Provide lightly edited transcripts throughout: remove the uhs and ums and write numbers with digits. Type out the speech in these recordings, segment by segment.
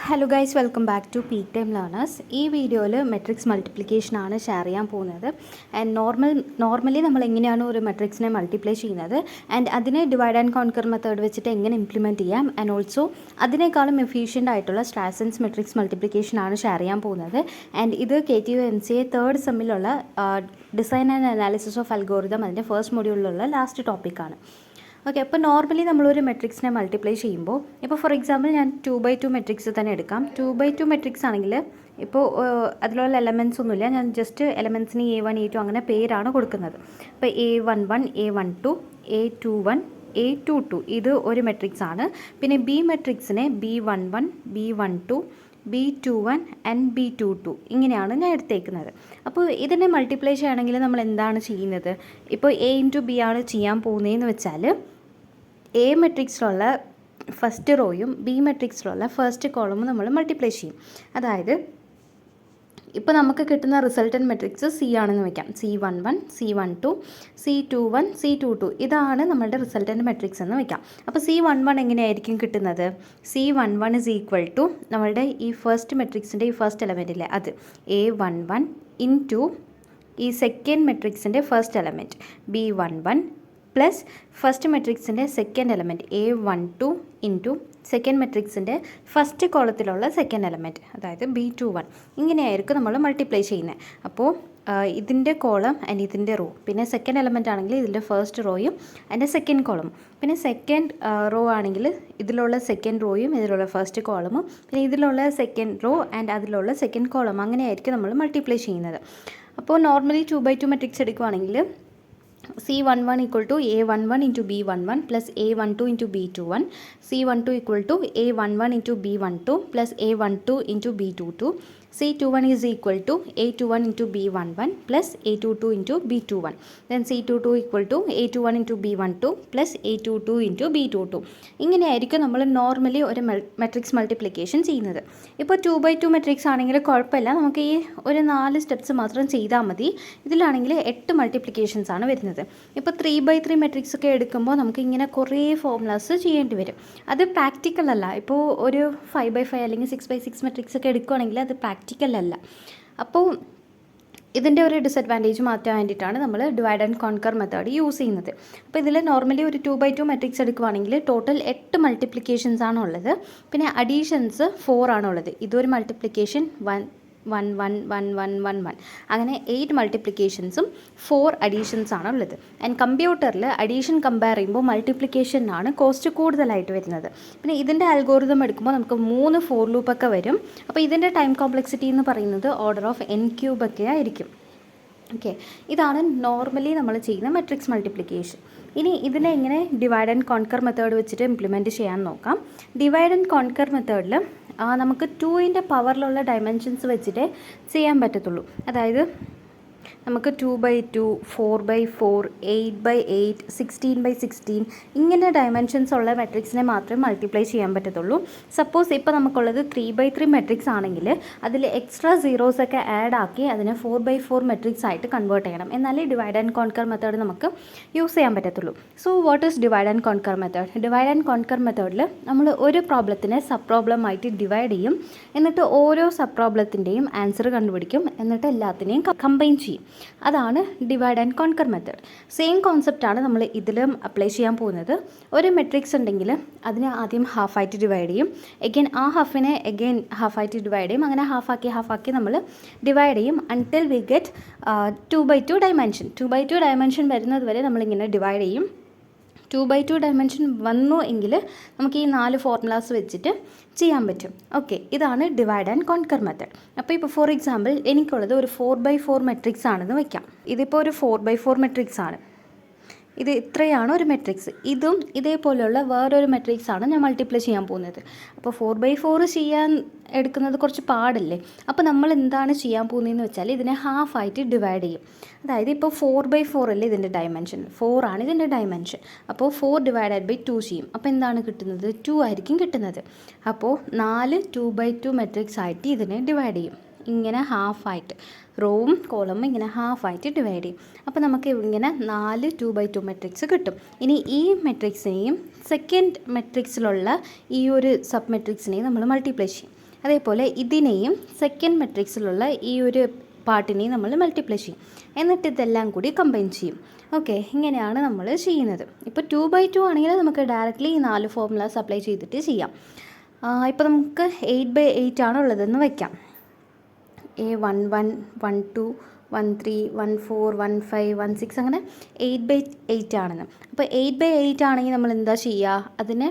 Hello guys, welcome back to peak time learners. ഈ വീഡിയോയിൽ matrix multiplication ആണ് share ചെയ്യാൻ പോകുന്നത്. ആൻഡ് നോർമലി നമ്മൾ എങ്ങനെയാണ് ഒരു മെട്രിക്സിനെ മൾട്ടിപ്ലൈ ചെയ്യുന്നത് ആൻഡ് അതിനെ ഡിവൈഡ് ആൻഡ് കോൺകർ മെത്തേഡ് വെച്ചിട്ട് എങ്ങനെ ഇംപ്ലിമെൻറ്റ് ചെയ്യാം ആൻഡ് ഓൾസോ അതിനേക്കാളും എഫിഷ്യൻ്റ് ആയിട്ടുള്ള സ്ട്രാസൻസ് മെട്രിക്സ് മൾട്ടിപ്ലിക്കേഷൻ ആണ് ഷെയർ ചെയ്യാൻ പോകുന്നത്. ആൻഡ് ഇത് KTU MCA തേർഡ് സെമ്മിലുള്ള design and analysis of algorithm അതിൻ്റെ ഫസ്റ്റ് മൊഡ്യൂളിലുള്ള ലാസ്റ്റ് ടോപ്പിക്കാണ്. ഓക്കെ, അപ്പോൾ നോർമലി നമ്മളൊരു മെട്രിക്സിനെ മൾട്ടിപ്ലൈ ചെയ്യുമ്പോൾ ഇപ്പോൾ ഫോർ എക്സാമ്പിൾ ഞാൻ 2/2 മെട്രിക്സ് തന്നെ എടുക്കാം. 2/2 മെട്രിക്സ് ആണെങ്കിൽ ഇപ്പോൾ അതിലുള്ള എലമെൻറ്റ്സ് ഒന്നുമില്ല, ഞാൻ ജസ്റ്റ് എലമെൻറ്റ്സിന് A1 A2 അങ്ങനെ പേരാണ് കൊടുക്കുന്നത്. ഇപ്പോൾ A11 A12 A21 A22 ഇത് ഒരു മെട്രിക്സ് ആണ്. പിന്നെ B മെട്രിക്സിനെ B11 B12 B21 and B22 ഇങ്ങനെയാണ് ഞാൻ എടുത്തേക്കുന്നത്. അപ്പോൾ ഇതിനെ മൾട്ടിപ്ലൈ ചെയ്യണമെങ്കിൽ നമ്മൾ എന്താണ് ചെയ്യുന്നത്? ഇപ്പോൾ A ഇൻറ്റു B ആണ് ചെയ്യാൻ പോകുന്നതെന്ന് വെച്ചാൽ എ മെട്രിക്സിലുള്ള ഫസ്റ്റ് റോയും ബി മെട്രിക്സിലുള്ള ഫസ്റ്റ് കോളമും നമ്മൾ മൾട്ടിപ്ലൈ ചെയ്യും. അതായത് ഇപ്പോൾ നമുക്ക് കിട്ടുന്ന റിസൾട്ടൻറ്റ് മെട്രിക്സ് C ആണെന്ന് വയ്ക്കാം. C11 C12 C21 C22 ഇതാണ് നമ്മളുടെ റിസൾട്ടൻറ്റ് മെട്രിക്സ് എന്ന് വയ്ക്കാം. അപ്പോൾ C11 എങ്ങനെയായിരിക്കും കിട്ടുന്നത്? C11 ഈസ് ഈക്വൽ ടു നമ്മളുടെ ഈ ഫസ്റ്റ് മെട്രിക്സിൻ്റെ ഈ ഫസ്റ്റ് എലമെൻ്റ് ഇല്ലേ അത് A11 ഇൻറ്റു ഈ സെക്കൻഡ് മെട്രിക്സിൻ്റെ first element B11 plus first മെട്രിക്സിൻ്റെ second element A12 into second മെട്രിക്സിൻ്റെ ഫസ്റ്റ് കോളത്തിലുള്ള സെക്കൻഡ് എലമെൻറ്റ് അതായത് B21 ഇങ്ങനെയായിരിക്കും നമ്മൾ മൾട്ടിപ്ലൈ ചെയ്യുന്നത്. അപ്പോൾ ഇതിൻ്റെ കോളം ആൻഡ് ഇതിൻ്റെ റോ, പിന്നെ സെക്കൻഡ് എലമെൻ്റ് ആണെങ്കിൽ ഇതിൻ്റെ ഫസ്റ്റ് റോയും അതിൻ്റെ സെക്കൻഡ് കോളമും, പിന്നെ സെക്കൻഡ് റോ ആണെങ്കിൽ ഇതിലുള്ള സെക്കൻഡ് റോയും ഇതിലുള്ള ഫസ്റ്റ് കോളമും, പിന്നെ ഇതിലുള്ള സെക്കൻഡ് റോ ആൻഡ് അതിലുള്ള സെക്കൻഡ് കോളം അങ്ങനെയായിരിക്കും നമ്മൾ മൾട്ടിപ്ലൈ ചെയ്യുന്നത്. അപ്പോൾ നോർമലി 2/2 മെട്രിക്സ് എടുക്കുകയാണെങ്കിൽ C11 equal to A11 into B11 plus A12 into B21, C12 equal to A11 into B12 plus A12 into B22, C21 is equal to A21 into B11 plus A22 into B21, then C22 equal to A21 into B12 plus A22 into B22. ഇങ്ങനെയായിരിക്കും നമ്മൾ normally ഒരു matrix multiplication ചെയ്യുന്നത്. ഇപ്പോൾ 2/2 matrix ആണെങ്കിൽ കുഴപ്പമില്ല, നമുക്ക് ഈ ഒരു 4 സ്റ്റെപ്സ് മാത്രം ചെയ്താൽ മതി. ഇതിലാണെങ്കിൽ 8 മൾട്ടിപ്ലിക്കേഷൻസ് ആണ് വരുന്നത്. ഇപ്പോൾ 3/3 മെട്രിക്സ് ഒക്കെ എടുക്കുമ്പോൾ നമുക്ക് ഇങ്ങനെ കുറേ ഫോർമുലാസ് ചെയ്യേണ്ടി വരും. അത് പ്രാക്ടിക്കൽ അല്ല. ഇപ്പോൾ ഒരു 5/5 അല്ലെങ്കിൽ 6/6 മെട്രിക്സ് ഒക്കെ എടുക്കുകയാണെങ്കിൽ അത് പ്രാക്ടിക്കൽ അല്ല. അപ്പോൾ ഇതിൻ്റെ ഒരു ഡിസഡ്വാൻറ്റേജ് മാറ്റാൻ വേണ്ടിയിട്ടാണ് നമ്മൾ divide and conquer method use ചെയ്യുന്നത്. അപ്പോൾ ഇതിൽ നോർമലി ഒരു 2/2 മെട്രിക്സ് എടുക്കുകയാണെങ്കിൽ ടോട്ടൽ 8 മൾട്ടിപ്ലിക്കേഷൻസ് ആണുള്ളത്. പിന്നെ അഡീഷൻസ് 4 ആണുള്ളത്. ഇതൊരു മൾട്ടിപ്ലിക്കേഷൻ 1 1 1 1 1 1 1 അങ്ങനെ 8 മൾട്ടിപ്ലിക്കേഷൻസും 4 അഡീഷൻസ് ആണ് ഉള്ളത്. ആൻഡ് കമ്പ്യൂട്ടറിൽ അഡീഷൻ കമ്പയർ ചെയ്യുമ്പോൾ മൾട്ടിപ്ലിക്കേഷനാണ് കോസ്റ്റ് കൂടുതലായിട്ട് വരുന്നത്. പിന്നെ ഇതിൻ്റെ അൽഗോറിതം എടുക്കുമ്പോൾ നമുക്ക് 3 ഫോർ ലൂപ്പൊക്കെ വരും. അപ്പോൾ ഇതിൻ്റെ ടൈം കോംപ്ലക്സിറ്റി എന്ന് പറയുന്നത് ഓർഡർ ഓഫ് n³ ഒക്കെ ആയിരിക്കും. ഓക്കെ, ഇതാണ് നോർമലി നമ്മൾ ചെയ്യുന്ന മെട്രിക്സ് മൾട്ടിപ്ലിക്കേഷൻ. ഇനി ഇതിനെ എങ്ങനെ ഡിവൈഡ് ആൻഡ് കോൺകർ മെത്തേഡ് വെച്ചിട്ട് ഇംപ്ലിമെൻറ്റ് ചെയ്യാൻ നോക്കാം. ഡിവൈഡ് ആൻഡ് കോൺകർ മെത്തേഡിൽ നമുക്ക് 2ൻ്റെ പവറിലുള്ള ഡയമെൻഷൻസ് വെച്ചിട്ടേ ചെയ്യാൻ പറ്റത്തുള്ളൂ. അതായത് നമുക്ക് 2/2 4/4 8/8 16/16 ഇങ്ങനെ ഡയമെൻഷൻസ് ഉള്ള മെട്രിക്സിനെ മാത്രമേ മൾട്ടിപ്ലൈ ചെയ്യാൻ പറ്റത്തുള്ളൂ. സപ്പോസ് ഇപ്പോൾ നമുക്കുള്ളത് 3/3 മെട്രിക്സ് ആണെങ്കിൽ അതിൽ എക്സ്ട്രാ സീറോസ് ഒക്കെ ആഡ് ആക്കി അതിനെ 4/4 മെട്രിക്സ് ആയിട്ട് കൺവേർട്ട് ചെയ്യണം. എന്നാലേ ഡിവൈഡ് ആൻഡ് കോൺകർ മെത്തേഡ് നമുക്ക് യൂസ് ചെയ്യാൻ പറ്റത്തുള്ളൂ. So what is divide and conquer method? Divide and conquer മെത്തേഡിൽ നമ്മൾ ഒരു പ്രോബ്ലത്തിനെ സബ് പ്രോബ്ലം ആയിട്ട് ഡിവൈഡ് ചെയ്യും. എന്നിട്ട് ഓരോ സബ് പ്രോബ്ലത്തിൻ്റെയും ആൻസർ കണ്ടുപിടിക്കും. എന്നിട്ട് എല്ലാത്തിനെയും കമ്പൈൻ ചെയ്യും. അതാണ് divide and conquer method. Same കോൺസെപ്റ്റാണ് നമ്മൾ ഇതിലും അപ്ലൈ ചെയ്യാൻ പോകുന്നത്. ഒരു മെട്രിക്സ് ഉണ്ടെങ്കിൽ അതിനെ ആദ്യം ഹാഫായിട്ട് ഡിവൈഡ് ചെയ്യും. എഗെയിൻ ആ ഹാഫിനെ എഗെയിൻ ഹാഫായിട്ട് ഡിവൈഡ് ചെയ്യും. അങ്ങനെ ഹാഫാക്കി നമ്മൾ ഡിവൈഡ് ചെയ്യും until we get 2/2 dimension. 2/2 dimension വരുന്നത് വരെ നമ്മളിങ്ങനെ ഡിവൈഡ് ചെയ്യും. 2/2 ഡയമെൻഷൻ വന്നു എങ്കിൽ നമുക്ക് ഈ 4 ഫോർമുലാസ് വെച്ചിട്ട് ചെയ്യാൻ പറ്റും. ഓക്കെ, ഇതാണ് ഡിവൈഡ് ആൻഡ് കോൺകർ മെത്തേഡ്. അപ്പോൾ ഇപ്പോൾ ഫോർ എക്സാമ്പിൾ എനിക്കുള്ളത് ഒരു 4/4 മെട്രിക്സ് ആണെന്ന് വയ്ക്കാം. ഇതിപ്പോൾ ഒരു 4/4 മെട്രിക്സ് ആണ്. ഇത് ഇത്രയാണ് ഒരു മെട്രിക്സ്. ഇതും ഇതേപോലെയുള്ള വേറൊരു മെട്രിക്സ് ആണ് ഞാൻ മൾട്ടിപ്ലൈ ചെയ്യാൻ പോകുന്നത്. അപ്പോൾ 4/4 ചെയ്യാൻ എടുക്കുന്നത് കുറച്ച് പാടല്ലേ. അപ്പോൾ നമ്മൾ എന്താണ് ചെയ്യാൻ പോകുന്നതെന്ന് വെച്ചാൽ ഇതിനെ ഹാഫായിട്ട് ഡിവൈഡ് ചെയ്യും. അതായത് ഇപ്പോൾ 4/4 അല്ലേ ഇതിൻ്റെ ഡയമെൻഷൻ, 4 ആണ് ഇതിൻ്റെ ഡയമെൻഷൻ. അപ്പോൾ 4 ഡിവൈഡഡ് ബൈ 2 ചെയ്യും. അപ്പോൾ എന്താണ് കിട്ടുന്നത്? 2 ആയിരിക്കും കിട്ടുന്നത്. അപ്പോൾ 4 2/2 മെട്രിക്സ് ആയിട്ട് ഇതിനെ ഡിവൈഡ് ചെയ്യും. ഇങ്ങനെ ഹാഫായിട്ട് റോവും കോളമും ഇങ്ങനെ ഹാഫായിട്ട് ഡിവൈഡ് ചെയ്യും. അപ്പോൾ നമുക്ക് ഇങ്ങനെ 4 2/2 മെട്രിക്സ് കിട്ടും. ഇനി ഈ മെട്രിക്സിനെയും സെക്കൻഡ് മെട്രിക്സിലുള്ള ഈ ഒരു സബ് മെട്രിക്സിനെയും നമ്മൾ മൾട്ടിപ്ലൈ ചെയ്യും. അതേപോലെ ഇതിനെയും സെക്കൻഡ് മെട്രിക്സിലുള്ള ഈ ഒരു പാർട്ടിനെയും നമ്മൾ മൾട്ടിപ്ലൈ ചെയ്യും. എന്നിട്ട് ഇതെല്ലാം കൂടി കമ്പൈൻ ചെയ്യും. ഓക്കെ, ഇങ്ങനെയാണ് നമ്മൾ ചെയ്യുന്നത്. ഇപ്പോൾ 2/2 ആണെങ്കിൽ നമുക്ക് ഡയറക്റ്റ്ലി ഈ 4 ഫോർമുലാസ് അപ്ലൈ ചെയ്തിട്ട് ചെയ്യാം. ഇപ്പോൾ നമുക്ക് 8/8 ആണ് ഉള്ളതെന്ന് വയ്ക്കാം. A11, 12, 13, 14, 15, 16 അങ്ങനെ 8/8 ആണെന്ന്. അപ്പോൾ 8/8 ആണെങ്കിൽ നമ്മൾ എന്താ ചെയ്യുക? അതിനെ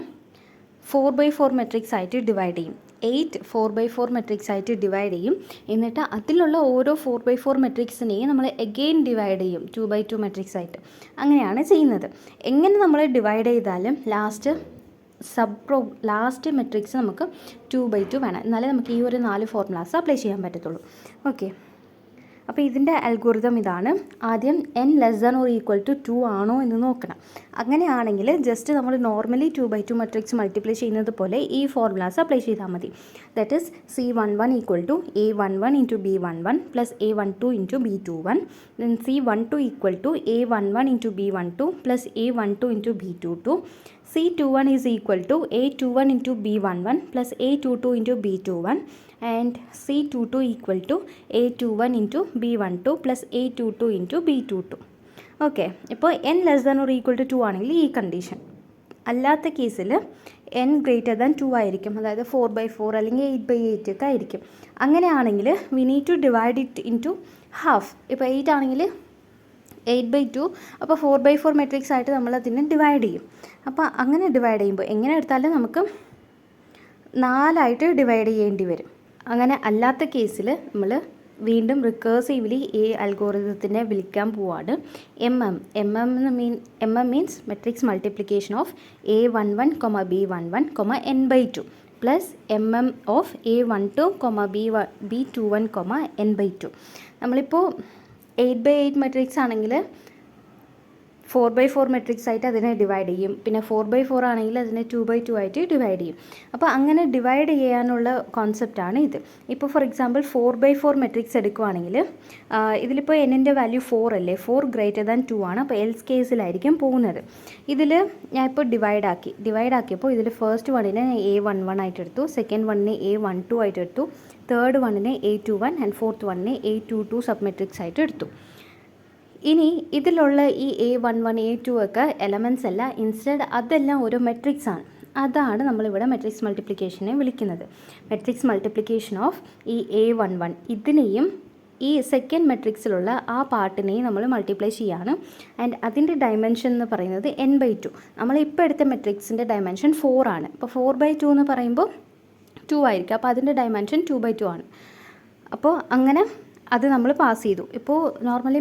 4/4 മെട്രിക്സ് ആയിട്ട് ഡിവൈഡ് ചെയ്യും. 8 4/4 മെട്രിക്സ് ആയിട്ട് ഡിവൈഡ് ചെയ്യും. എന്നിട്ട് അതിലുള്ള ഓരോ 4/4 മെട്രിക്സിനെയും നമ്മൾ എഗെയിൻ ഡിവൈഡ് ചെയ്യും 2/2 മെട്രിക്സ് ആയിട്ട്. അങ്ങനെയാണ് ചെയ്യുന്നത്. എങ്ങനെ നമ്മൾ ഡിവൈഡ് ചെയ്താലും ലാസ്റ്റ് മെട്രിക്സ് നമുക്ക് 2/2 വേണം. എന്നാലേ നമുക്ക് ഈ ഒരു 4 ഫോർമുലാസ് അപ്ലൈ ചെയ്യാൻ പറ്റത്തുള്ളൂ. ഓക്കെ, അപ്പോൾ ഇതിൻ്റെ അൽഗോരിതം ഇതാണ്. ആദ്യം n<2 ആണോ എന്ന് നോക്കണം. അങ്ങനെയാണെങ്കിൽ ജസ്റ്റ് നമ്മൾ നോർമലി 2/2 മെട്രിക്സ് മൾട്ടിപ്ലൈ ചെയ്യുന്നത് പോലെ ഈ ഫോർമുലാസ് അപ്ലൈ ചെയ്താൽ മതി. That is C11 = A11 × B11 + A12 × B21, then C12 = A11 × B12 + A12 × B22, C21 = A21 × B11 + A22 × B21, and C22 = A21 × B12 + A22 × B22. Okay, ഇപ്പോൾ n<2 ആണെങ്കിൽ ഈ condition. അല്ലാത്ത കേസിൽ n greater than 2 ആയിരിക്കും. അതായത് 4/4 അല്ലെങ്കിൽ 8/8 ഒക്കെ ആയിരിക്കും. അങ്ങനെയാണെങ്കിൽ we need to divide it into half. ഇപ്പോൾ 8 ആണെങ്കിൽ 8/2, അപ്പോൾ 4/4 മെട്രിക്സ് ആയിട്ട് നമ്മൾ അതിനെ ഡിവൈഡ് ചെയ്യും. അപ്പോൾ അങ്ങനെ ഡിവൈഡ് ചെയ്യുമ്പോൾ എങ്ങനെ എടുത്താലും നമുക്ക് 4 ഡിവൈഡ് ചെയ്യേണ്ടി വരും. അങ്ങനെ അല്ലാത്ത കേസിൽ നമ്മൾ വീണ്ടും റിക്കേഴ്സീവ്ലി ഈ അൽഗോരിതത്തിനെ വിളിക്കാൻ പോവാണ് means matrix multiplication of A11, B11, n/2 plus of A12, B21, n/2. നമ്മളിപ്പോൾ 8/8 മെട്രിക്സ് ആണെങ്കിൽ 4/4 മെട്രിക്സ് ആയിട്ട് അതിനെ ഡിവൈഡ് ചെയ്യും. പിന്നെ 4/4 ആണെങ്കിൽ അതിനെ 2/2 ആയിട്ട് ഡിവൈഡ് ചെയ്യും. അപ്പോൾ അങ്ങനെ ഡിവൈഡ് ചെയ്യാനുള്ള കോൺസെപ്റ്റാണ് ഇത്. ഇപ്പോൾ ഫോർ എക്സാമ്പിൾ 4/4 മെട്രിക്സ് എടുക്കുവാണെങ്കിൽ ഇതിലിപ്പോൾ എന്നിൻ്റെ വാല്യൂ 4 അല്ലേ, 4 greater than 2 ആണ്. അപ്പോൾ എൽസ് കേസിലായിരിക്കും പോകുന്നത്. ഇതിൽ ഞാൻ ഇപ്പോൾ ഡിവൈഡ് ആക്കിയപ്പോൾ ഇതിൽ ഫസ്റ്റ് വണ്ണിനെ A11 ആയിട്ട് എടുത്തു, സെക്കൻഡ് വണ്ണിനെ A12 ആയിട്ട് എടുത്തു, തേർഡ് വണ്ണിനെ A21 ആൻഡ് ഫോർത്ത് വണ്ണിനെ A22 സബ് മെട്രിക്സ് ആയിട്ട് എടുത്തു. ഇനി ഇതിലുള്ള ഈ A11, A2 ഒക്കെ എലമെൻറ്റ്സ് അല്ല, ഇൻസ്റ്റെഡ് അതെല്ലാം ഒരു മെട്രിക്സ് ആണ്. അതാണ് നമ്മളിവിടെ മെട്രിക്സ് മൾട്ടിപ്ലിക്കേഷനെ വിളിക്കുന്നത്. മെട്രിക്സ് മൾട്ടിപ്ലിക്കേഷൻ ഓഫ് ഈ A11 ഇതിനെയും ഈ സെക്കൻഡ് മെട്രിക്സിലുള്ള ആ പാർട്ടിനെയും നമ്മൾ മൾട്ടിപ്ലൈ ചെയ്യാണ്. ആൻഡ് അതിൻ്റെ ഡയമെൻഷൻ എന്ന് പറയുന്നത് n/2. നമ്മളിപ്പോൾ എടുത്ത മെട്രിക്സിൻ്റെ ഡയമെൻഷൻ 4 ആണ്. അപ്പോൾ 4/2 എന്ന് പറയുമ്പോൾ 2 ആയിരിക്കും. അപ്പോൾ അതിൻ്റെ ഡയമെൻഷൻ 2/2 ആണ്. അപ്പോൾ അങ്ങനെ അത് നമ്മൾ പാസ് ചെയ്തു. ഇപ്പോൾ നോർമലി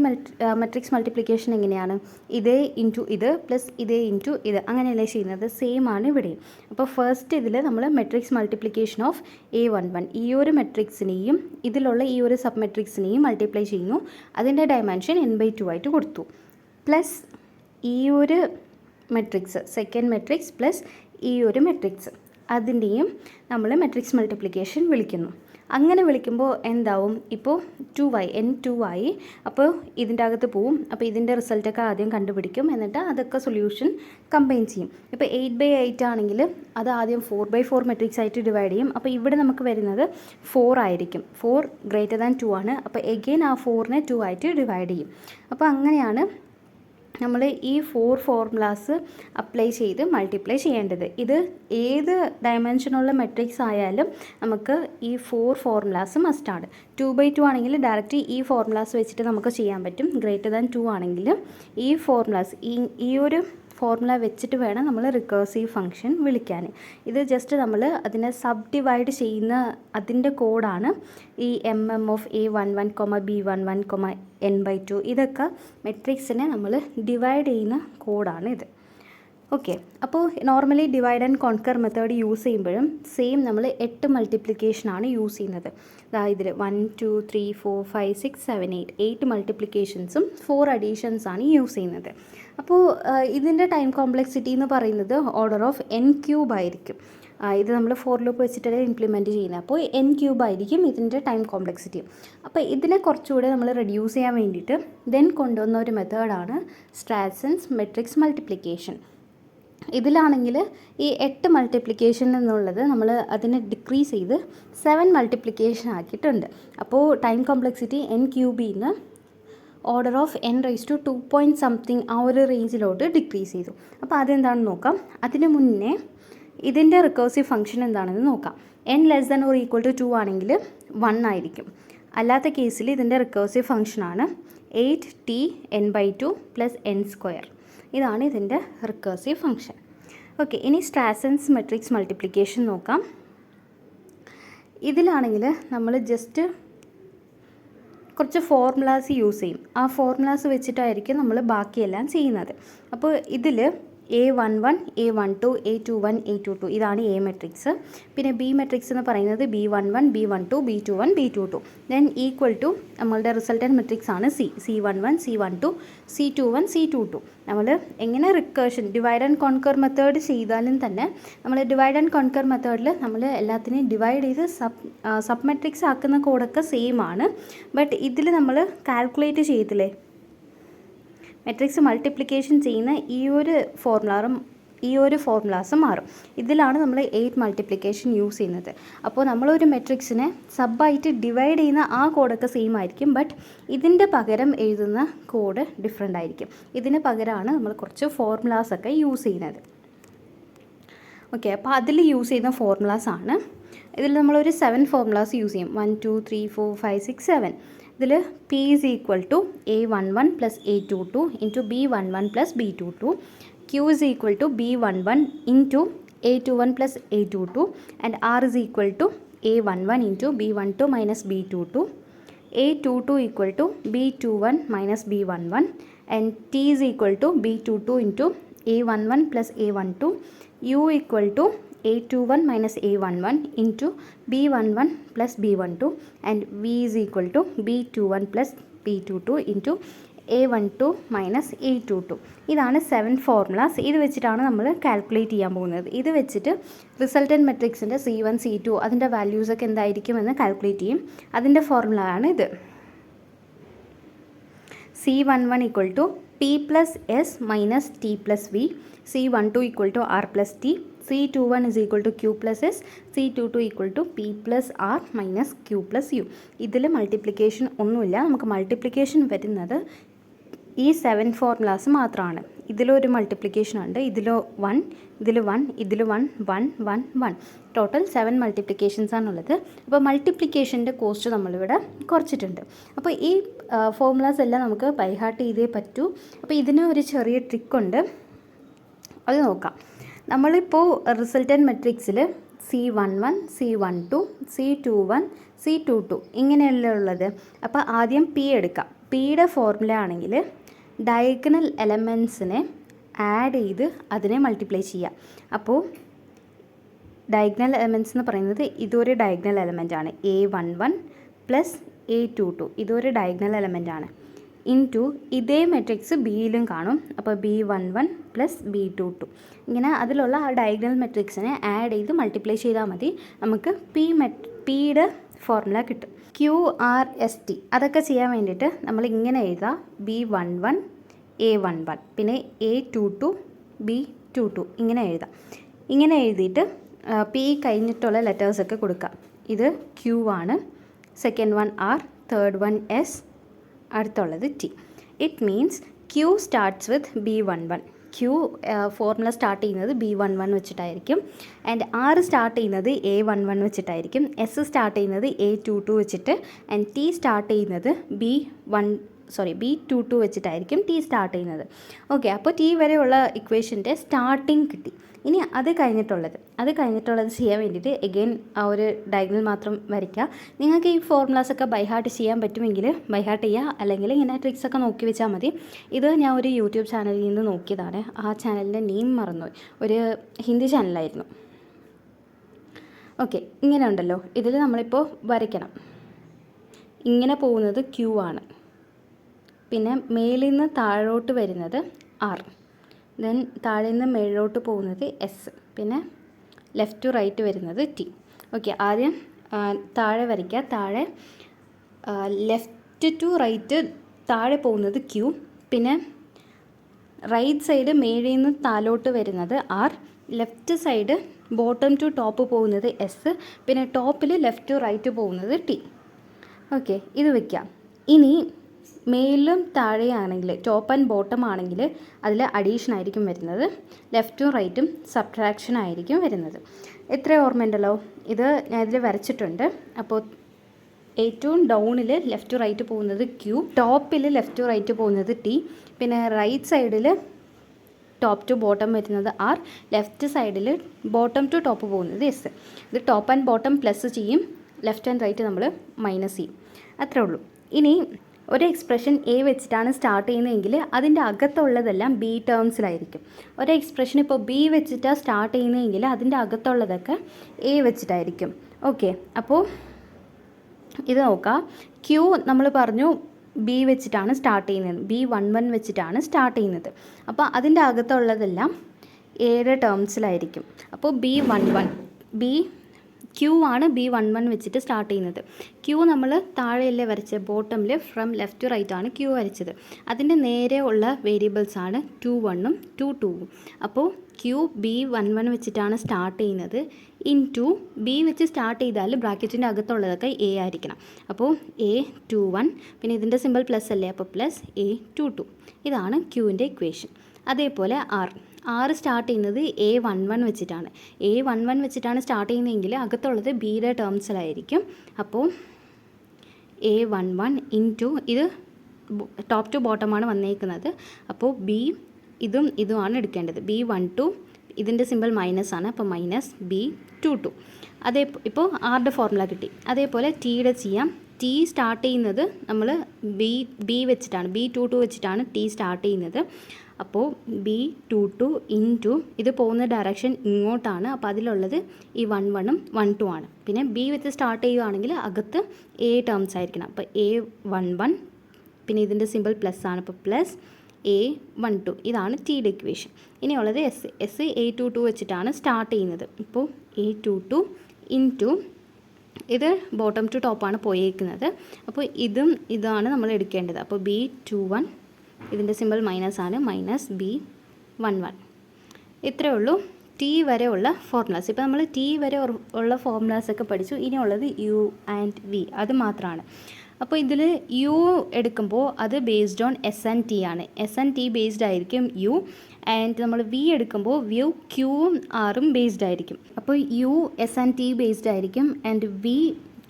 മെട്രിക്സ് മൾട്ടിപ്ലിക്കേഷൻ എങ്ങനെയാണ്? ഇതേ ഇൻറ്റു ഇത് പ്ലസ് ഇതേ ഇൻറ്റു ഇത്, അങ്ങനെയല്ലേ ചെയ്യുന്നത്? സെയിം ആണ് ഇവിടെയും. അപ്പോൾ ഫസ്റ്റ് ഇതിൽ നമ്മൾ മെട്രിക്സ് മൾട്ടിപ്ലിക്കേഷൻ ഓഫ് A11 ഈ ഒരു മെട്രിക്സിനെയും ഇതിലുള്ള ഈ ഒരു സബ് മെട്രിക്സിനെയും മൾട്ടിപ്ലൈ ചെയ്യുന്നു. അതിൻ്റെ ഡയമെൻഷൻ n/2 ആയിട്ട് കൊടുത്തു. പ്ലസ് ഈ ഒരു മെട്രിക്സ് സെക്കൻഡ് മെട്രിക്സ് പ്ലസ് ഈ ഒരു മെട്രിക്സ് അതിൻ്റെയും നമ്മൾ മെട്രിക്സ് മൾട്ടിപ്ലിക്കേഷൻ വിളിക്കുന്നു. അങ്ങനെ വിളിക്കുമ്പോൾ എന്താവും? ഇപ്പോൾ 2y n2 ആയി. അപ്പോൾ ഇതിൻ്റെ അകത്ത് പോവും. അപ്പോൾ ഇതിൻ്റെ റിസൾട്ടൊക്കെ ആദ്യം കണ്ടുപിടിക്കും. എന്നിട്ട് അതൊക്കെ സൊല്യൂഷൻ കമ്പൈൻ ചെയ്യും. ഇപ്പോൾ 8/8 ആണെങ്കിൽ അത് ആദ്യം 4/4 മെട്രിക്സ് ആയിട്ട് ഡിവൈഡ് ചെയ്യും. അപ്പോൾ ഇവിടെ നമുക്ക് വരുന്നത് 4 ആയിരിക്കും. 4 greater than 2 ആണ്. അപ്പോൾ എഗെയിൻ ആ 4നെ 2 ആയിട്ട് ഡിവൈഡ് ചെയ്യും. അപ്പോൾ അങ്ങനെയാണ് നമ്മൾ ഈ 4 ഫോർമുലാസ് അപ്ലൈ ചെയ്ത് മൾട്ടിപ്ലൈ ചെയ്യേണ്ടത്. ഇത് ഏത് ഡയമെൻഷനുള്ള മെട്രിക്സ് ആയാലും നമുക്ക് ഈ 4 ഫോർമുലാസ് മസ്റ്റാണ്. 2/2 ആണെങ്കിൽ ഡയറക്റ്റ് ഈ ഫോർമുലാസ് വെച്ചിട്ട് നമുക്ക് ചെയ്യാൻ പറ്റും. greater than 2 ആണെങ്കിൽ ഈ ഫോർമുലാസ് ഈ ഒരു ഫോർമുല വെച്ചിട്ട് വേണം നമ്മൾ റിക്കേഴ്സീവ് ഫംഗ്ഷൻ വിളിക്കാൻ. ഇത് ജസ്റ്റ് നമ്മൾ അതിനെ സബ് ഡിവൈഡ് ചെയ്യുന്ന അതിൻ്റെ കോഡാണ് ഈ of A11, B11, n/2. ഇതൊക്കെ മെട്രിക്സിനെ നമ്മൾ ഡിവൈഡ് ചെയ്യുന്ന കോഡാണ് ഇത്. ഓക്കെ, അപ്പോൾ normally divide and conquer method use ചെയ്യുമ്പോഴും സെയിം നമ്മൾ 8 മൾട്ടിപ്ലിക്കേഷനാണ് യൂസ് ചെയ്യുന്നത്. ഇതിൽ 1, 2, 3, 4, 5, 6, 7, 8 മൾട്ടിപ്ലിക്കേഷൻസും 4 അഡീഷൻസാണ് യൂസ് ചെയ്യുന്നത്. അപ്പോൾ ഇതിൻ്റെ ടൈം കോംപ്ലക്സിറ്റി എന്ന് പറയുന്നത് ഓർഡർ ഓഫ് n³ ആയിരിക്കും. ഇത് നമ്മൾ ഫോർ ലൂപ്പ് വെച്ചിട്ടല്ലേ ഇംപ്ലിമെൻറ്റ് ചെയ്യുന്നത്. അപ്പോൾ n³ ആയിരിക്കും ഇതിൻ്റെ ടൈം കോംപ്ലക്സിറ്റി. അപ്പോൾ ഇതിനെ കുറച്ചുകൂടെ നമ്മൾ റെഡ്യൂസ് ചെയ്യാൻ വേണ്ടിയിട്ട് ദെൻ കൊണ്ടുവന്ന ഒരു മെത്തേഡാണ് സ്ട്രാസൻസ് മെട്രിക്സ് മൾട്ടിപ്ലിക്കേഷൻ. ഇതിലാണെങ്കിൽ ഈ 8 മൾട്ടിപ്ലിക്കേഷൻ എന്നുള്ളത് നമ്മൾ അതിനെ ഡിക്രീസ് ചെയ്ത് 7 മൾട്ടിപ്ലിക്കേഷൻ ആക്കിയിട്ടുണ്ട്. അപ്പോൾ time complexity n³ order of n⁻² point something ആ ഒരു റേഞ്ചിലോട്ട് ഡിക്രീസ് ചെയ്തു. അപ്പോൾ അതെന്താണെന്ന് നോക്കാം. അതിന് മുന്നേ ഇതിൻ്റെ റിക്കേഴ്സീവ് ഫംഗ്ഷൻ എന്താണെന്ന് നോക്കാം. n< or = 2 ആണെങ്കിൽ 1 ആയിരിക്കും. അല്ലാത്ത കേസിൽ ഇതിൻ്റെ റിക്കേഴ്സീവ് ഫംഗ്ഷനാണ് 8t(n/2) + n². ഇതാണ് ഇതിൻ്റെ റിക്കേഴ്സീവ് ഫംഗ്ഷൻ. ഓക്കെ, ഇനി സ്ട്രാസൻസ് മെട്രിക്സ് മൾട്ടിപ്ലിക്കേഷൻ നോക്കാം. ഇതിലാണെങ്കിൽ നമ്മൾ ജസ്റ്റ് കുറച്ച് ഫോർമുലാസ് യൂസ് ചെയ്യും. ആ ഫോർമുലാസ് വെച്ചിട്ടായിരിക്കും നമ്മൾ ബാക്കിയെല്ലാം ചെയ്യുന്നത്. അപ്പോൾ ഇതിൽ A11, A12, A21, A22 ഇതാണ് A മെട്രിക്സ്. പിന്നെ B മെട്രിക്സ് എന്ന് പറയുന്നത് B11, B12, B21, B22. Then equal to നമ്മളുടെ റിസൾട്ടൻറ്റ് മെട്രിക്സ് ആണ് C11, C12, C21, C22. നമ്മൾ എങ്ങനെ recursion divide and conquer method ചെയ്താലും തന്നെ നമ്മൾ ഡിവൈഡ് ആൻഡ് കോൺകർ മെത്തേഡിൽ നമ്മൾ എല്ലാത്തിനെയും ഡിവൈഡ് ചെയ്ത് സബ് മെട്രിക്സ് ആക്കുന്ന കോഡൊക്കെ സെയിം ആണ്. ബട്ട് ഇതിൽ നമ്മൾ കാൽക്കുലേറ്റ് ചെയ്തില്ലേ, മെട്രിക്സ് മൾട്ടിപ്ലിക്കേഷൻ ചെയ്യുന്ന ഈ ഒരു ഫോർമുലാസ് മാറും. ഇതിലാണ് നമ്മൾ 8 മൾട്ടിപ്ലിക്കേഷൻ യൂസ് ചെയ്യുന്നത്. അപ്പോൾ നമ്മളൊരു മെട്രിക്സിനെ സബ്ബായിട്ട് ഡിവൈഡ് ചെയ്യുന്ന ആ കോഡൊക്കെ സെയിം ആയിരിക്കും. ബട്ട് ഇതിൻ്റെ പകരം എഴുതുന്ന കോഡ് ഡിഫറെൻ്റ് ആയിരിക്കും. ഇതിന് പകരമാണ് നമ്മൾ കുറച്ച് ഫോർമുലാസൊക്കെ യൂസ് ചെയ്യുന്നത്. ഓക്കെ, അപ്പോൾ അതിൽ യൂസ് ചെയ്യുന്ന ഫോർമുലാസ് ആണ്. ഇതിൽ നമ്മളൊരു 7 ഫോർമുലാസ് യൂസ് ചെയ്യും. 1 2 3 4 5 6 7. ഇതിൽ P is equal to A11 plus A22 into B11 plus B22. Q is equal to B11 into A21 plus A22. And R is equal to A11 into B12 minus B22. A22 equal to B21 minus B11. And T is equal to B22 into A11 plus A12. U equal to A21 minus A11 into B11 plus B12. And V is equal to B21 plus B22 into A12 minus A22. ഇതാണ് 7 formulas. ഇത് വെച്ചിട്ടാണ് നമ്മൾ calculate ചെയ്യാൻ പോകുന്നത്. ഇത് വെച്ചിട്ട് resultant മെട്രിക്സിൻ്റെ C1, C2 അതിൻ്റെ വാല്യൂസൊക്കെ എന്തായിരിക്കുമെന്ന് കാൽക്കുലേറ്റ് ചെയ്യും. അതിൻ്റെ ഫോർമുല ആണ് ഇത്. C11 equal to P plus S minus T plus V. C12 equal to R plus T. C21 is equal to Q plus S. C22 equal to P plus R minus Q plus U. ഇതിൽ multiplication ഒന്നുമില്ല. നമുക്ക് multiplication വരുന്നത് ഈ 7 formulas മാത്രമാണ്. ഇതിലൊരു multiplication ഉണ്ട്. ഇതിലോ 1, ഇതിൽ 1, ഇതിൽ 1, 1, 1, 1. ടോട്ടൽ 7 മൾട്ടിപ്ലിക്കേഷൻസ് ആണുള്ളത്. അപ്പോൾ മൾട്ടിപ്ലിക്കേഷൻ്റെ കോസ്റ്റ് നമ്മളിവിടെ കുറച്ചിട്ടുണ്ട്. അപ്പോൾ ഈ ഫോർമുലാസ് എല്ലാം നമുക്ക് ബൈ ഹാർട്ട് ചെയ്തേ പറ്റൂ. അപ്പോൾ ഇതിന് ഒരു ചെറിയ ട്രിക്കുണ്ട്, അത് നോക്കാം. നമ്മളിപ്പോൾ resultant മെട്രിക്സിൽ C11, C12, C21, C22 ഇങ്ങനെയല്ല ഉള്ളത്. അപ്പോൾ ആദ്യം P എടുക്കാം. പിയുടെ ഫോർമുല ആണെങ്കിൽ ഡയഗണൽ എലമെൻസിനെ ആഡ് ചെയ്ത് അതിനെ മൾട്ടിപ്ലൈ ചെയ്യാം. അപ്പോൾ ഡയഗണൽ എലമെൻറ്റ്സ് എന്ന് പറയുന്നത് ഇതൊരു ഡയഗണൽ എലമെൻ്റ് ആണ്. A11 പ്ലസ് A22 ഇതൊരു ഡയഗണൽ എലമെൻ്റ് ആണ്. ഇൻറ്റു ഇതേ മെട്രിക്സ് ബിയിലും കാണും. അപ്പോൾ B11 പ്ലസ് B22 ഇങ്ങനെ അതിലുള്ള ആ ഡയഗണൽ മെട്രിക്സിനെ ആഡ് ചെയ്ത് മൾട്ടിപ്ലൈ ചെയ്താൽ മതി. നമുക്ക് പിയുടെ ഫോർമുല കിട്ടും. QRST അതൊക്കെ ചെയ്യാൻ വേണ്ടിയിട്ട് നമ്മൾ ഇങ്ങനെ എഴുതാം. B11 A11 പിന്നെ A22 B22 ഇങ്ങനെ എഴുതാം. ഇങ്ങനെ എഴുതിയിട്ട് P കഴിഞ്ഞിട്ടുള്ള ലെറ്റേഴ്സൊക്കെ കൊടുക്കാം. ഇത് Q ആണ്, second one R, third one S, അടുത്തുള്ളത് T. It means Q starts with B11. Q formula start ചെയ്യുന്നത് B11 വെച്ചിട്ടായിരിക്കും. ആൻഡ് R സ്റ്റാർട്ട് ചെയ്യുന്നത് A11 വെച്ചിട്ടായിരിക്കും. S സ്റ്റാർട്ട് ചെയ്യുന്നത് A22 വെച്ചിട്ട്. ആൻഡ് T സ്റ്റാർട്ട് ചെയ്യുന്നത് B22 വെച്ചിട്ടായിരിക്കും T സ്റ്റാർട്ട് ചെയ്യുന്നത്. ഓക്കെ, അപ്പോൾ T വരെയുള്ള ഇക്വേഷൻ്റെ സ്റ്റാർട്ടിങ് കിട്ടി. ഇനി അത് കഴിഞ്ഞിട്ടുള്ളത് ചെയ്യാൻ വേണ്ടിയിട്ട് എഗെയിൻ ആ ഒരു ഡയഗണൽ മാത്രം വരയ്ക്കുക. നിങ്ങൾക്ക് ഈ ഫോർമുലാസൊക്കെ ബൈ ഹാർട്ട് ചെയ്യാൻ പറ്റുമെങ്കിൽ ബൈ ഹാർട്ട് ചെയ്യുക, അല്ലെങ്കിൽ ഇങ്ങനെ ട്രിക്സൊക്കെ നോക്കി വെച്ചാൽ മതി. ഇത് ഞാൻ ഒരു യൂട്യൂബ് ചാനലിൽ നിന്ന് നോക്കിയതാണ്. ആ ചാനലിൻ്റെ നെയിം മറന്നുപോയി. ഒരു ഹിന്ദി ചാനലായിരുന്നു. ഓക്കെ, ഇങ്ങനെ ഉണ്ടല്ലോ. ഇതിൽ നമ്മളിപ്പോൾ വരയ്ക്കണം. ഇങ്ങനെ പോകുന്നത് Q ആണ്. പിന്നെ മേലിൽ നിന്ന് താഴോട്ട് വരുന്നത് R. ദെൻ താഴെ നിന്ന് മേളിലോട്ട് പോകുന്നത് S. പിന്നെ ലെഫ്റ്റ് ടു റൈറ്റ് വരുന്നത് T. ഓക്കെ, ആദ്യം താഴെ വരയ്ക്കുക. താഴെ ലെഫ്റ്റ് ടു റൈറ്റ് താഴെ പോകുന്നത് Q. പിന്നെ റൈറ്റ് സൈഡ് മേളിൽ നിന്ന് താലോട്ട് വരുന്നത് R, left side bottom to top പോകുന്നത് എസ്, പിന്നെ ടോപ്പിൽ ലെഫ്റ്റ് ടു റൈറ്റ് പോകുന്നത് ടി. ഓക്കെ, ഇത് വയ്ക്കാം. ഇനി മേലും താഴെയാണെങ്കിൽ, ടോപ്പ് ആൻഡ് ബോട്ടം ആണെങ്കിൽ അതിൽ അഡീഷൻ ആയിരിക്കും വരുന്നത്, ലെഫ്റ്റും റൈറ്റും സബ്ട്രാക്ഷൻ ആയിരിക്കും വരുന്നത്. എത്ര ഓർമ്മയുണ്ടല്ലോ? ഇത് ഞാൻ ഇതിൽ വരച്ചിട്ടുണ്ട്. അപ്പോൾ ഏറ്റവും ഡൗണിൽ ലെഫ്റ്റ് ടു റൈറ്റ് പോകുന്നത് ക്യൂ, ടോപ്പിൽ ലെഫ്റ്റ് ടു റൈറ്റ് പോകുന്നത് ടി, പിന്നെ റൈറ്റ് സൈഡിൽ ടോപ്പ് ടു ബോട്ടം വരുന്നത് ആർ, ലെഫ്റ്റ് സൈഡിൽ ബോട്ടം ടു ടോപ്പ് പോകുന്നത് എസ്. ഇത് ടോപ്പ് ആൻഡ് ബോട്ടം പ്ലസ് ചെയ്യും, ലെഫ്റ്റ് ആൻഡ് റൈറ്റ് നമ്മൾ മൈനസ് ചെയ്യും. അത്രേ ഉള്ളൂ. ഇനി ഒരു എക്സ്പ്രഷൻ എ വെച്ചിട്ടാണ് സ്റ്റാർട്ട് ചെയ്യുന്നതെങ്കിൽ അതിൻ്റെ അകത്തുള്ളതെല്ലാം ബി ടേംസിലായിരിക്കും. ഒരു എക്സ്പ്രഷൻ ഇപ്പോൾ ബി വെച്ചിട്ടാണ് സ്റ്റാർട്ട് ചെയ്യുന്നതെങ്കിൽ അതിൻ്റെ അകത്തുള്ളതൊക്കെ എ വെച്ചിട്ടായിരിക്കും. ഓക്കെ, അപ്പോൾ ഇത് നോക്കാം. ക്യൂ നമ്മൾ പറഞ്ഞു ബി വെച്ചിട്ടാണ് സ്റ്റാർട്ട് ചെയ്യുന്നത്, B11 വെച്ചിട്ടാണ് സ്റ്റാർട്ട് ചെയ്യുന്നത്. അപ്പോൾ അതിൻ്റെ അകത്തുള്ളതെല്ലാം എയുടെ ടേംസിലായിരിക്കും. അപ്പോൾ ക്യൂ ആണ് B11 വെച്ചിട്ട് സ്റ്റാർട്ട് ചെയ്യുന്നത്. ക്യൂ നമ്മൾ താഴെയല്ലേ വരച്ചത്, ബോട്ടമിൽ ഫ്രം ലെഫ്റ്റ് ടു റൈറ്റ് ആണ് ക്യൂ വരച്ചത്. അതിൻ്റെ നേരെ ഉള്ള വേരിയബിൾസ് ആണ് 21ഉം 22ഉം. അപ്പോൾ ക്യൂ B11 വെച്ചിട്ടാണ് സ്റ്റാർട്ട് ചെയ്യുന്നത്. ഇൻറ്റു ബി വെച്ച് സ്റ്റാർട്ട് ചെയ്താൽ ബ്രാക്കറ്റിൻ്റെ അകത്തുള്ളതൊക്കെ എ ആയിരിക്കണം. അപ്പോൾ A21, പിന്നെ ഇതിൻ്റെ സിമ്പിൾ പ്ലസ് അല്ലേ, അപ്പോൾ പ്ലസ് A22. ഇതാണ് ക്യൂവിൻ്റെ ഇക്വേഷൻ. അതേപോലെ ആർ സ്റ്റാർട്ട് ചെയ്യുന്നത് A11 വെച്ചിട്ടാണ്. A11 വെച്ചിട്ടാണ് സ്റ്റാർട്ട് ചെയ്യുന്നതെങ്കിൽ അകത്തുള്ളത് ബിയുടെ ടേംസിലായിരിക്കും. അപ്പോൾ A11 ഇൻറ്റു ഇത് ടോപ്പ് ടു ബോട്ടമാണ് വന്നേക്കുന്നത്. അപ്പോൾ ബി ഇതുമാണ് എടുക്കേണ്ടത്. B12, ഇതിൻ്റെ സിമ്പിൾ മൈനസ് ആണ്, അപ്പോൾ മൈനസ് B22. ഇപ്പോൾ ആറുടെ ഫോർമുല കിട്ടി. അതേപോലെ ടിയുടെ ചെയ്യാം. ടി സ്റ്റാർട്ട് ചെയ്യുന്നത് നമ്മൾ ബി വെച്ചിട്ടാണ്, B22 വെച്ചിട്ടാണ് ടി സ്റ്റാർട്ട് ചെയ്യുന്നത്. അപ്പോൾ B22 ഇൻറ്റു ഇത് പോകുന്ന ഡയറക്ഷൻ ഇങ്ങോട്ടാണ്, അപ്പോൾ അതിലുള്ളത് ഈ 11ഉം 12ഉം ആണ്. പിന്നെ ബി വെച്ച് സ്റ്റാർട്ട് ചെയ്യുകയാണെങ്കിൽ അകത്ത് എ ടേംസ് ആയിരിക്കണം. അപ്പോൾ A11, പിന്നെ ഇതിൻ്റെ സിമ്പിൾ പ്ലസ് ആണ്, അപ്പോൾ പ്ലസ് A12. ഇതാണ് ടിയുടെ ഇക്വേഷൻ. ഇനിയുള്ളത് എസ് A22 വെച്ചിട്ടാണ് സ്റ്റാർട്ട് ചെയ്യുന്നത്. ഇപ്പോൾ A22 ഇൻറ്റു ഇത് ബോട്ടം ടു ടോപ്പാണ് പോയേക്കുന്നത്. അപ്പോൾ ഇതാണ് നമ്മൾ എടുക്കേണ്ടത്. അപ്പോൾ B21, ഇതിൻ്റെ സിമ്പിൾ മൈനസ് ആണ്, മൈനസ് B11. ഇത്രയേ ഉള്ളൂ ടി വരെ ഉള്ള ഫോർമുലാസ്. ഇപ്പോൾ നമ്മൾ ടി വരെ ഉള്ള ഫോർമുലാസൊക്കെ പഠിച്ചു. ഇനിയുള്ളത് യു ആൻഡ് വി, അത് മാത്രമാണ്. അപ്പോൾ ഇതിൽ യു എടുക്കുമ്പോൾ അത് based on S and T ആണ്. എസ് ആൻഡ് ടി ബേസ്ഡ് ആയിരിക്കും യു. ആൻഡ് നമ്മൾ വി എടുക്കുമ്പോൾ ക്യൂവും ആറും ബേസ്ഡ് ആയിരിക്കും. അപ്പോൾ U S and T based ആയിരിക്കും, and V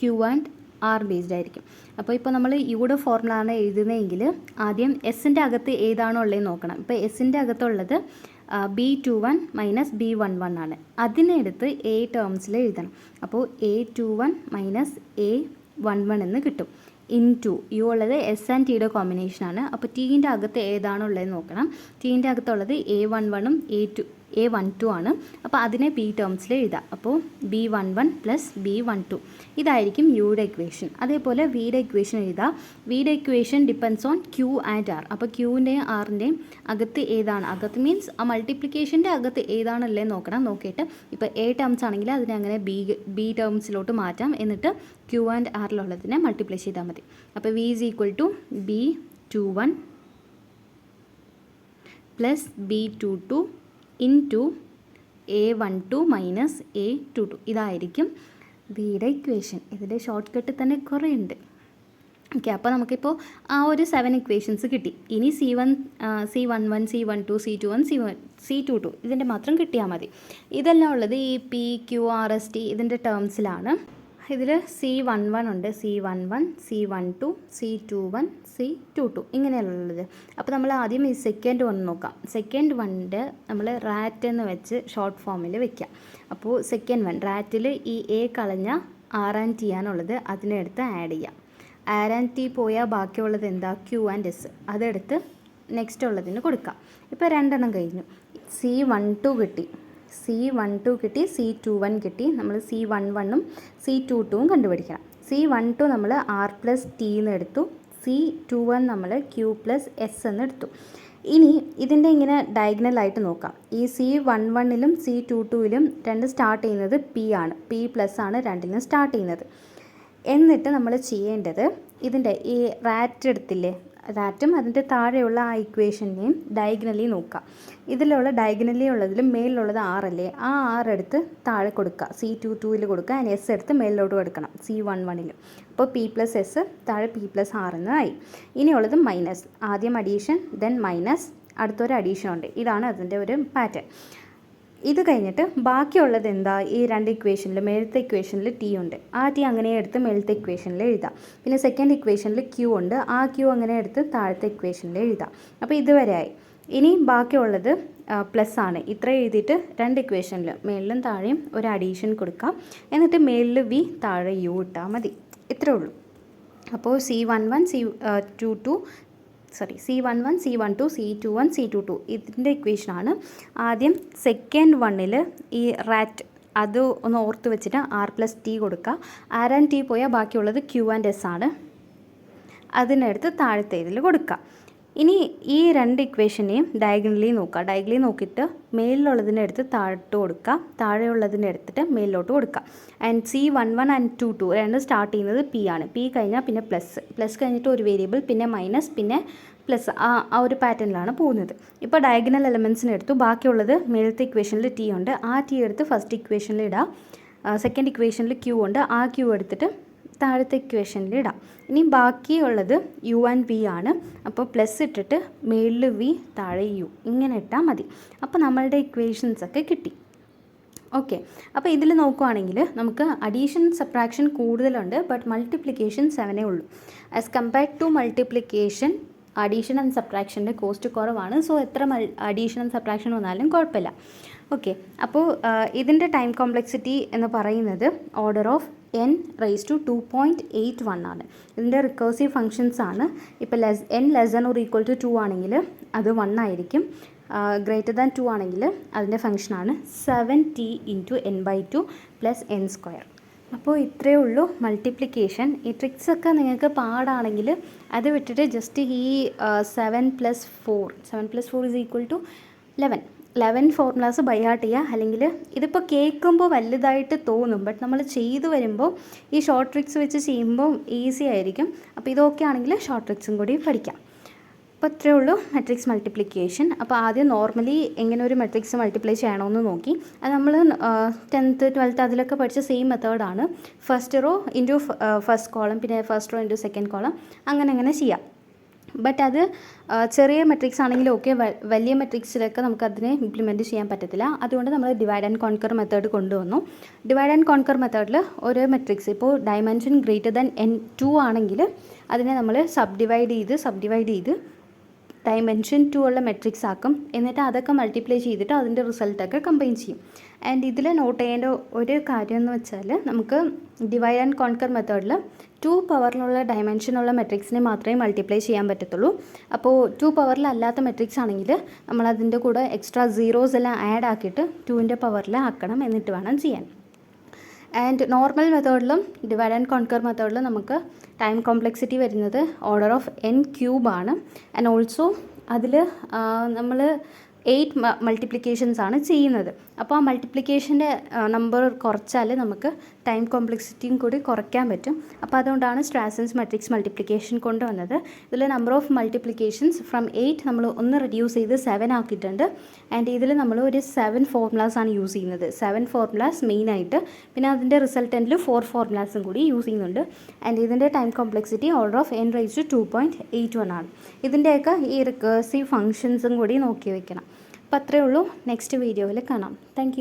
Q and R based ആയിരിക്കും. അപ്പോൾ ഇപ്പോൾ നമ്മൾ യുടെ ഫോർമുല ആണ് എഴുതുന്നതെങ്കിൽ ആദ്യം എസിൻ്റെ അകത്ത് ഏതാണോ ഉള്ളതെന്ന് നോക്കണം. ഇപ്പോൾ എസിൻ്റെ അകത്തുള്ളത് B21 മൈനസ് B11 ആണ്. അതിനെടുത്ത് എ ടേംസിൽ എഴുതണം. അപ്പോൾ A21 മൈനസ് A11 എന്ന് കിട്ടും. ഇൻറ്റു യു ഉള്ളത് എസ് ആൻഡ് ടിയുടെ കോമ്പിനേഷനാണ്. അപ്പോൾ ടീൻ്റെ അകത്ത് ഏതാണോ ഉള്ളതെന്ന് നോക്കണം. ടീൻ്റെ അകത്തുള്ളത് A11ഉം A12 ആണ്. അപ്പോൾ അതിനെ ബി ടേംസിൽ എഴുതാം. അപ്പോൾ B11 പ്ലസ് B12 ഇതായിരിക്കും യുടെ ഇക്വേഷൻ. അതേപോലെ വിയുടെ ഇക്വേഷൻ എഴുതാം. വിയുടെ equation depends on Q and R. അപ്പോൾ ക്യൂവിൻ്റെയും ആറിൻ്റെയും അകത്ത് ഏതാണ്, അകത്ത് മീൻസ് ആ മൾട്ടിപ്ലിക്കേഷൻ്റെ അകത്ത് ഏതാണല്ലേ നോക്കണം. നോക്കിയിട്ട് ഇപ്പോൾ എ ടേംസ് ആണെങ്കിൽ അതിനെ അങ്ങനെ ബി ടേംസിലോട്ട് മാറ്റാം. എന്നിട്ട് ക്യൂ ആൻഡ് ആറിലുള്ളതിനെ മൾട്ടിപ്ലൈ ചെയ്താൽ മതി. അപ്പോൾ V is equal to B21 plus B22 into A12 minus A22. ഇതായിരിക്കും വിയുടെ ഇക്വേഷൻ. ഇതിൻ്റെ ഷോർട്ട് കട്ട് തന്നെ കുറേ ഉണ്ട്. ഓക്കെ, അപ്പോൾ നമുക്കിപ്പോൾ ആ ഒരു 7 ഇക്വേഷൻസ് കിട്ടി. ഇനി C11, C12, C21, C22 ഇതിൻ്റെ മാത്രം കിട്ടിയാൽ മതി. ഇതെല്ലാം ഉള്ളത് ഈ PQRST ഇതിൻ്റെ ടേംസിലാണ്. ഇതിൽ C11 ഉണ്ട്, C11, C12, C21, C22 ഇങ്ങനെയുള്ളത്. അപ്പോൾ നമ്മൾ ആദ്യം ഈ സെക്കൻഡ് വൺ നോക്കാം. സെക്കൻഡ് വണ്ണിൻ്റെ നമ്മൾ റാറ്റ് എന്ന് വെച്ച് ഷോർട്ട് ഫോമിൽ വെക്കാം. അപ്പോൾ സെക്കൻഡ് വൺ റാറ്റിൽ ഈ എ കളഞ്ഞ ആർ ആൻഡ് ടി ആണുള്ളത്, അതിനെടുത്ത് ആഡ് ചെയ്യാം. ആർ ആൻഡ് ടി പോയാൽ ബാക്കിയുള്ളത് എന്താ, ക്യൂ ആൻഡ് എസ്. അതെടുത്ത് നെക്സ്റ്റ് ഉള്ളതിന് കൊടുക്കാം. ഇപ്പോൾ 2 എണ്ണം കഴിഞ്ഞു. C12 കിട്ടി, C12 കിട്ടി, C21 കിട്ടി. നമ്മൾ C11ഉം C22ഉം കണ്ടുപിടിക്കണം. C12 നമ്മൾ R പ്ലസ് ടി എന്ന് എടുത്തു. C21 നമ്മൾ Q പ്ലസ് എസ് എന്ന് എടുത്തു. ഇനി ഇതിൻ്റെ ഇങ്ങനെ ഡയഗണലായിട്ട് നോക്കാം. ഈ C11ലും C22ലും രണ്ട് സ്റ്റാർട്ട് ചെയ്യുന്നത് P ആണ്. P പ്ലസ് ആണ് രണ്ടിലും സ്റ്റാർട്ട് ചെയ്യുന്നത്. എന്നിട്ട് നമ്മൾ ചെയ്യേണ്ടത് ഇതിൻ്റെ ഈ റാറ്റ് എടുത്തില്ലേ, ദാറ്റും അതിൻ്റെ താഴെയുള്ള ആ ഇക്വേഷനെയും ഡയഗണലി നോക്കുക. ഇതിലുള്ള ഡയഗണലി ഉള്ളതിൽ മേലിലുള്ളത് 6 അല്ലേ, ആ 6 എടുത്ത് താഴെ കൊടുക്കുക, C22 കൊടുക്കുക, ആൻഡ് S എടുത്ത് മേലിലോട്ട് കൊടുക്കണം C11. അപ്പോൾ P+S താഴെ P+6 എന്നായി. ഇനിയുള്ളത് മൈനസ്, ആദ്യം അഡീഷൻ ദെൻ മൈനസ്, അടുത്തൊരു അഡീഷൻ ഉണ്ട്. ഇതാണ് അതിൻ്റെ ഒരു പാറ്റേൺ. ഇത് കഴിഞ്ഞിട്ട് ബാക്കിയുള്ളത് എന്താ, ഈ 2 ഇക്വേഷനിൽ മേലത്തെ ഇക്വേഷനിൽ T ഉണ്ട്, ആ T അങ്ങനെ എടുത്ത് മേലത്തെ ഇക്വേഷനിൽ എഴുതാം. പിന്നെ സെക്കൻഡ് ഇക്വേഷനിൽ Q ഉണ്ട്, ആ Q അങ്ങനെ എടുത്ത് താഴത്തെ ഇക്വേഷനിൽ എഴുതാം. അപ്പോൾ ഇതുവരെ ആയി. ഇനി ബാക്കിയുള്ളത് പ്ലസ് ആണ്. ഇത്ര എഴുതിയിട്ട് 2 ഇക്വേഷനിൽ മേളിലും താഴെയും ഒരു അഡീഷൻ കൊടുക്കാം, എന്നിട്ട് മേളിൽ V താഴെ U ഇട്ടാൽ മതി. ഇത്രേ ഉള്ളൂ. അപ്പോൾ C11 C11 C12 C21 C22 ഇതിൻ്റെ ഇക്വേഷനാണ്. ആദ്യം സെക്കൻഡ് വണ്ണിൽ ഈ റാറ്റ് അത് ഒന്ന് ഓർത്ത് വെച്ചിട്ട് R+T കൊടുക്കുക. R and T പോയാൽ ബാക്കിയുള്ളത് Q and S ആണ്, അതിനടുത്ത് താഴത്തെ ഇതിൽ കൊടുക്കുക. ഇനി ഈ 2 ഇക്വേഷനെയും ഡയഗണലി നോക്കുക. ഡയഗണലി നോക്കിയിട്ട് മേലിലുള്ളതിനെ എടുത്ത് താഴോട്ട് കൊടുക്കുക, താഴെയുള്ളതിനെ എടുത്തിട്ട് മേലിലോട്ട് കൊടുക്കുക. ആൻഡ് C11 and 22 രണ്ട് സ്റ്റാർട്ട് ചെയ്യുന്നത് P ആണ്. P കഴിഞ്ഞാൽ പിന്നെ പ്ലസ് കഴിഞ്ഞിട്ട് ഒരു വേരിയബിൾ, പിന്നെ മൈനസ്, പിന്നെ പ്ലസ്, ആ ഒരു പാറ്റേണിലാണ് പോകുന്നത്. ഇപ്പോൾ ഡയഗണൽ എലമെൻസിന് എടുത്തു, ബാക്കിയുള്ളത് മേലത്തെ ഇക്വേഷനിൽ T ഉണ്ട്, ആ T എടുത്ത് ഫസ്റ്റ് ഇക്വേഷനിൽ ഇടാം. സെക്കൻഡ് ഇക്വേഷനിൽ Q ഉണ്ട്, ആ Q എടുത്തിട്ട് താഴത്തെ ഇക്വേഷനിൽ ഇടാം. ഇനി ബാക്കിയുള്ളത് U and V ആണ്. അപ്പോൾ പ്ലസ് ഇട്ടിട്ട് മേളിൽ V താഴെ U ഇങ്ങനെ ഇട്ടാൽ മതി. അപ്പോൾ നമ്മളുടെ ഇക്വേഷൻസൊക്കെ കിട്ടി. ഓക്കെ, അപ്പോൾ ഇതിൽ നോക്കുവാണെങ്കിൽ നമുക്ക് അഡീഷൻ സബ്ട്രാക്ഷൻ കൂടുതലുണ്ട്, ബട്ട് മൾട്ടിപ്ലിക്കേഷൻ 7 ഉള്ളൂ. As compared to multiplication addition and സബ്ട്രാക്ഷൻ്റെ കോസ്റ്റ് കുറവാണ്. സോ എത്ര അഡീഷൻ ആൻഡ് സബ്ട്രാക്ഷൻ വന്നാലും കുഴപ്പമില്ല. ഓക്കെ, അപ്പോൾ ഇതിൻ്റെ ടൈം കോംപ്ലക്സിറ്റി എന്ന് പറയുന്നത് order of n raised to 2.81 ആണ്. ഇതിൻ്റെ റിക്കേഴ്സീവ് ഫങ്ഷൻസ് ആണ്. ഇപ്പോൾ n <= 2 ആണെങ്കിൽ അത് 1 ആയിരിക്കും, >2 ആണെങ്കിൽ അതിൻ്റെ ഫങ്ഷനാണ് 7t × n/2 + n². അപ്പോൾ ഇത്രയേ ഉള്ളൂ മൾട്ടിപ്ലിക്കേഷൻ. ഈ ട്രിക്സൊക്കെ നിങ്ങൾക്ക് പാടാണെങ്കിൽ അത് വിട്ടിട്ട് ജസ്റ്റ് ഈ 7 + 4 = 11 ഫോർമുലാസ് ബൈ ഹാർട്ട് ചെയ്യുക. അല്ലെങ്കിൽ ഇതിപ്പോൾ കേൾക്കുമ്പോൾ വലുതായിട്ട് തോന്നും, ബട്ട് നമ്മൾ ചെയ്തു വരുമ്പോൾ ഈ ഷോർട്ട് ട്രിക്സ് വെച്ച് ചെയ്യുമ്പോൾ ഈസി ആയിരിക്കും. അപ്പോൾ ഇതൊക്കെ ആണെങ്കിൽ ഷോർട്ട് ട്രിക്സും കൂടി പഠിക്കാം. അപ്പോൾ ഇത്രയേ ഉള്ളൂ മെട്രിക്സ് മൾട്ടിപ്ലിക്കേഷൻ. അപ്പോൾ ആദ്യം നോർമലി എങ്ങനെ ഒരു മെട്രിക്സ് മൾട്ടിപ്ലൈ ചെയ്യണമെന്ന് നോക്കി. അത് നമ്മൾ 10th 12th അതിലൊക്കെ പഠിച്ച സെയിം മെത്തേഡാണ്. First row into first column, പിന്നെ first row into second column, അങ്ങനെ ചെയ്യാം. ബട്ട് അത് ചെറിയ മെട്രിക്സ് ആണെങ്കിൽ ഓക്കെ, വലിയ മെട്രിക്സിലൊക്കെ നമുക്കതിനെ ഇംപ്ലിമെൻറ്റ് ചെയ്യാൻ പറ്റത്തില്ല. അതുകൊണ്ട് നമ്മൾ ഡിവൈഡ് ആൻഡ് കോൺകർ മെത്തേഡ് കൊണ്ടുവന്നു. ഡിവൈഡ് ആൻഡ് കോൺകർ മെത്തേഡിൽ ഒരു മെട്രിക്സ് ഇപ്പോൾ ഡയമെൻഷൻ n2 ആണെങ്കിൽ അതിനെ നമ്മൾ സബ് ഡിവൈഡ് ചെയ്ത് ഡയമെൻഷൻ 2 ഉള്ള മെട്രിക്സ് ആക്കും. എന്നിട്ട് അതൊക്കെ മൾട്ടിപ്ലൈ ചെയ്തിട്ട് അതിൻ്റെ റിസൾട്ടൊക്കെ കമ്പൈൻ ചെയ്യും. ആൻഡ് ഇതിൽ നോട്ട് ചെയ്യേണ്ട ഒരു കാര്യം എന്ന് വെച്ചാൽ നമുക്ക് ഡിവൈഡ് ആൻഡ് കോൺകർ മെത്തേഡിൽ 2 പവറിലുള്ള ഡയമെൻഷനുള്ള മെട്രിക്സിനെ മാത്രമേ മൾട്ടിപ്ലൈ ചെയ്യാൻ പറ്റത്തുള്ളൂ. അപ്പോൾ 2 പവറിലല്ലാത്ത മെട്രിക്സ് ആണെങ്കിൽ നമ്മൾ അതിൻ്റെ കൂടെ എക്സ്ട്രാ സീറോസ് എല്ലാം ആഡ് ആക്കിയിട്ട് 2ൻ്റെ പവറിൽ ആക്കണം, എന്നിട്ട് വേണം ചെയ്യാൻ. ആൻഡ് നോർമൽ മെത്തേഡിലും ഡിവൈഡ് ആൻഡ് കോൺകർ മെത്തേഡിലും നമുക്ക് ടൈം കോംപ്ലക്സിറ്റി വരുന്നത് ഓർഡർ ഓഫ് n³ ആണ്. ആൻഡ് ഓൾസോ അതിൽ നമ്മൾ 8 മൾട്ടിപ്ലിക്കേഷൻസ് ആണ് ചെയ്യുന്നത്. അപ്പോൾ ആ മൾട്ടിപ്ലിക്കേഷൻ്റെ നമ്പർ കുറച്ചാൽ നമുക്ക് ടൈം കോംപ്ലക്സിറ്റിയും കൂടി കുറയ്ക്കാൻ പറ്റും. അപ്പോൾ അതുകൊണ്ടാണ് സ്ട്രാസൻസ് മെട്രിക്സ് മൾട്ടിപ്ലിക്കേഷൻ കൊണ്ടുവന്നത്. ഇതിൽ നമ്പർ ഓഫ് മൾട്ടിപ്ലിക്കേഷൻസ് ഫ്രം 8 നമ്മൾ ഒന്ന് റെഡ്യൂസ് ചെയ്ത് 7 ആക്കിയിട്ടുണ്ട്. ആൻഡ് ഇതിൽ നമ്മൾ ഒരു 7 ഫോർമുലാസ് ആണ് യൂസ് ചെയ്യുന്നത്. 7 ഫോർമുലാസ് മെയിനായിട്ട്, പിന്നെ അതിൻ്റെ റിസൾട്ടൻറ്റിൽ 4 ഫോർമുലാസും കൂടി യൂസ് ചെയ്യുന്നുണ്ട്. ആൻഡ് ഇതിൻ്റെ time complexity order of n⁻².81 ആണ്. ഇതിൻ്റെയൊക്കെ ഈ റിക്കേഴ്സീവ് ഫങ്ഷൻസും കൂടി നോക്കി വയ്ക്കണം. അപ്പോൾ അത്രയേ ഉള്ളൂ. നെക്സ്റ്റ് വീഡിയോയിൽ കാണാം. താങ്ക്